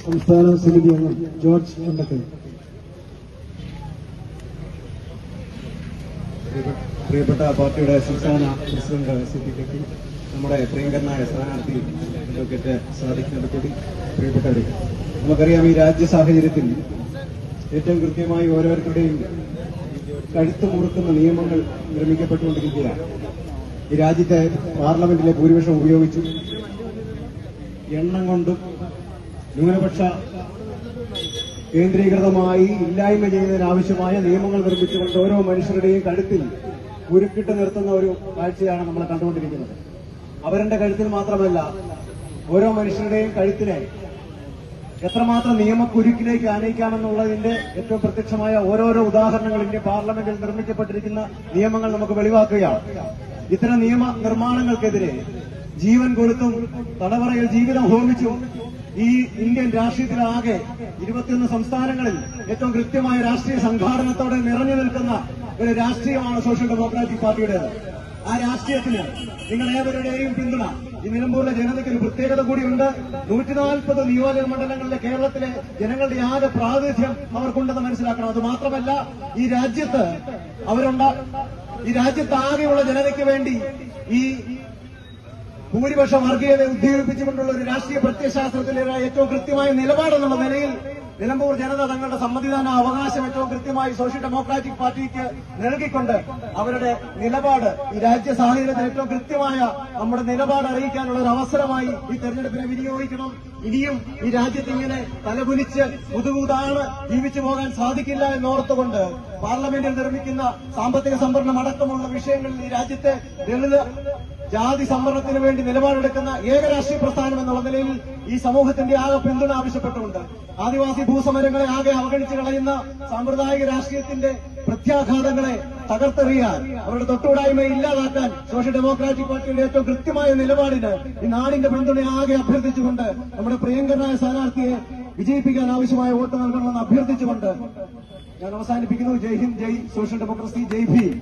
സംസ്ഥാന സമിതി അംഗം ജോർജ് കണ്ടക്കൽ. പ്രിയപ്പെട്ട പാർട്ടിയുടെ സംസ്ഥാന പ്രസിഡന്റ് സിദ്ദിഖ്, നമ്മുടെ പ്രിയങ്കരനായ സ്ഥാനാർത്ഥി അഡ്വക്കേറ്റ് സാദിഖ് നടുക്കുടി, പ്രിയപ്പെട്ടവരെ, നമുക്കറിയാം ഈ രാജ്യ സാഹചര്യത്തിൽ ഏറ്റവും കൃത്യമായി ഓരോരുത്തരുടെയും കഴുത്ത് മുറുക്കുന്ന നിയമങ്ങൾ നിർമ്മിക്കപ്പെട്ടുകൊണ്ടിരിക്കുകയാണ്. ഈ രാജ്യത്തെ പാർലമെന്റിലെ ഭൂരിപക്ഷം ഉപയോഗിച്ചു എണ്ണം കൊണ്ടും ന്യൂനപക്ഷ കേന്ദ്രീകൃതമായി ഇല്ലായ്മ ചെയ്യുന്നതിനാവശ്യമായ നിയമങ്ങൾ നിർമ്മിച്ചുകൊണ്ട് ഓരോ മനുഷ്യരുടെയും കഴുത്തിൽ ഉരുക്കിട്ട് നിർത്തുന്ന ഒരു കാഴ്ചയാണ് നമ്മൾ കണ്ടുകൊണ്ടിരിക്കുന്നത്. അവരുടെ കഴുത്തിൽ മാത്രമല്ല, ഓരോ മനുഷ്യരുടെയും കഴുത്തിനെ എത്രമാത്രം നിയമക്കുരുക്കിലേക്ക് ആനയിക്കാമെന്നുള്ളതിന്റെ ഏറ്റവും പ്രത്യക്ഷമായ ഓരോരോ ഉദാഹരണങ്ങൾ ഇന്ത്യ പാർലമെന്റിൽ നിർമ്മിക്കപ്പെട്ടിരിക്കുന്ന നിയമങ്ങൾ നമുക്ക് വെളിവാക്കുകയാണ്. ഇത്തരം നിയമ നിർമ്മാണങ്ങൾക്കെതിരെ ജീവൻ കൊടുത്തും തടവറയിൽ ജീവിതം ഹോമിച്ചും ഈ ഇന്ത്യൻ രാഷ്ട്രീയത്തിലാകെ 21 സംസ്ഥാനങ്ങളിൽ ഏറ്റവും കൃത്യമായ രാഷ്ട്രീയ സംഘാടനത്തോടെ നിറഞ്ഞു നിൽക്കുന്ന ഒരു രാഷ്ട്രീയമാണ് സോഷ്യൽ ഡെമോക്രാറ്റിക് പാർട്ടിയുടേത്. ആ രാഷ്ട്രീയത്തിന് നിങ്ങൾ ഏവരുടെയും പിന്തുണ. ഈ നിലമ്പൂരിലെ ജനതയ്ക്ക് ഒരു പ്രത്യേകത കൂടിയുണ്ട്. 140 നിയോജക മണ്ഡലങ്ങളിലെ കേരളത്തിലെ ജനങ്ങളുടെ ആകെ പ്രാതിനിധ്യം അവർക്കുണ്ടെന്ന് മനസ്സിലാക്കണം. അത് മാത്രമല്ല, ഈ രാജ്യത്താകെയുള്ള ജനതയ്ക്ക് വേണ്ടി ഈ ഭൂരിപക്ഷ വർഗീയതയെ ഉദ്ദീപിപ്പിച്ചുകൊണ്ടുള്ള ഒരു രാഷ്ട്രീയ പ്രത്യയശാസ്ത്രത്തിലെ ഏറ്റവും കൃത്യമായ നിലപാടെന്നുള്ള നിലയിൽ നിലമ്പൂർ ജനത തങ്ങളുടെ സമ്മതിദാന അവകാശം ഏറ്റവും കൃത്യമായി സോഷ്യൽ ഡെമോക്രാറ്റിക് പാർട്ടിക്ക് നൽകിക്കൊണ്ട് അവരുടെ നിലപാട് ഈ രാജ്യ സാഹചര്യത്തിൽ ഏറ്റവും കൃത്യമായ നമ്മുടെ നിലപാട് അറിയിക്കാനുള്ള ഒരു അവസരമായി ഈ തെരഞ്ഞെടുപ്പിനെ വിനിയോഗിക്കണം. ഇനിയും ഈ രാജ്യത്ത് ഇങ്ങനെ തലകുനിച്ച് മുതുകൂതാണ് ജീവിച്ചു പോകാൻ സാധിക്കില്ല എന്നോർത്തുകൊണ്ട് പാർലമെന്റിൽ നിർമ്മിക്കുന്ന സാമ്പത്തിക സംവരണം അടക്കമുള്ള വിഷയങ്ങളിൽ ഈ രാജ്യത്തെ ദളിത് ജാതി സംവരണത്തിന് വേണ്ടി നിലപാടെടുക്കുന്ന ഏക രാഷ്ട്രീയ പ്രസ്ഥാനം എന്നുള്ള നിലയിൽ ഈ സമൂഹത്തിന്റെ ആകെ പിന്തുണ ആവശ്യപ്പെട്ടുകൊണ്ട് ആദിവാസി ഭൂസമരങ്ങളെ ആകെ അവഗണിച്ചു കളയുന്ന സാമ്പ്രദായിക രാഷ്ട്രീയത്തിന്റെ പ്രത്യാഘാതങ്ങളെ തകർത്തെറിയാൻ, അവരുടെ തൊട്ടുകൂടായ്മയെ ഇല്ലാതാക്കാൻ സോഷ്യൽ ഡെമോക്രാറ്റിക് പാർട്ടിയുടെ ഏറ്റവും കൃത്യമായ നിലപാടിന് ഈ നാടിന്റെ പിന്തുണ ആകെ അഭ്യർത്ഥിച്ചുകൊണ്ട് നമ്മുടെ പ്രിയങ്കരനായ സ്ഥാനാർത്ഥിയെ വിജയിപ്പിക്കാൻ ആവശ്യമായ വോട്ട് നൽകണമെന്ന് അഭ്യർത്ഥിച്ചുകൊണ്ട് ഞാൻ അവസാനിപ്പിക്കുന്നു. ജയ് ഹിന്ദ്, ജയ് സോഷ്യൽ ഡെമോക്രസി, ജയ് ഭീം.